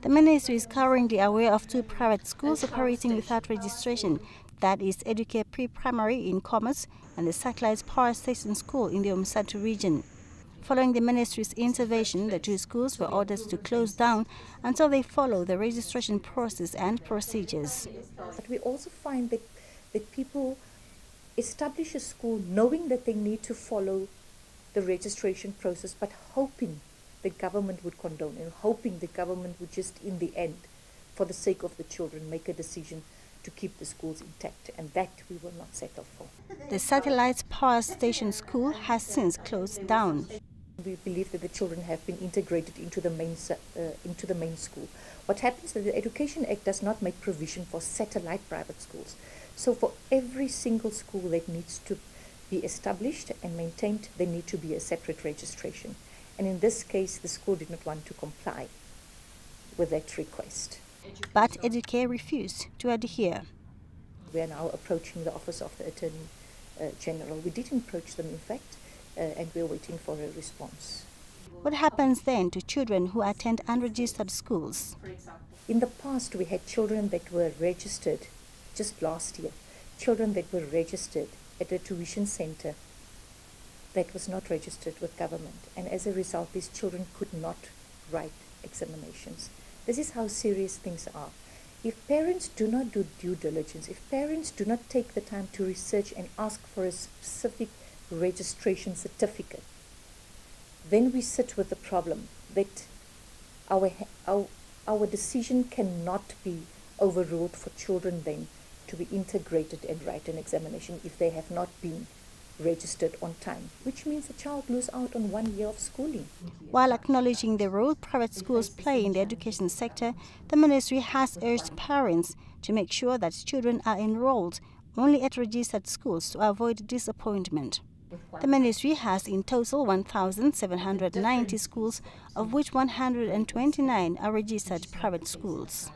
The ministry is currently aware of 2 private schools operating without registration, that is Educare Pre-Primary in Commerce and the Satellite Power Station School in the Umsatu region. Following the ministry's intervention, the 2 schools were ordered to close down until they follow the registration process and procedures. But we also find that people establish a school knowing that they need to follow the registration process, but hoping the government would condone and hoping the government would just, in the end, for the sake of the children, make a decision to keep the schools intact, and that we will not settle for. The Satellite Power Station School has since closed down. We believe that the children have been integrated into the main school. What happens is that the Education Act does not make provision for satellite private schools. So for every single school that needs to be established and maintained, there need to be a separate registration. And in this case, the school did not want to comply with that request. But Educare refused to adhere. We are now approaching the Office of the Attorney General. We did approach them, in fact, and we are waiting for a response. What happens then to children who attend unregistered schools? In the past, we had children that were registered, just last year, children that were registered at a tuition center that was not registered with government. And as a result, these children could not write examinations. This is how serious things are. If parents do not do due diligence, if parents do not take the time to research and ask for a specific registration certificate, then we sit with the problem that our decision cannot be overruled for children then to be integrated and write an examination if they have not been registered on time, which means a child loses out on 1 year of schooling. While acknowledging the role private schools play in the education sector, the ministry has urged parents to make sure that children are enrolled only at registered schools to avoid disappointment. The ministry has in total 1,790 schools, of which 129 are registered private schools.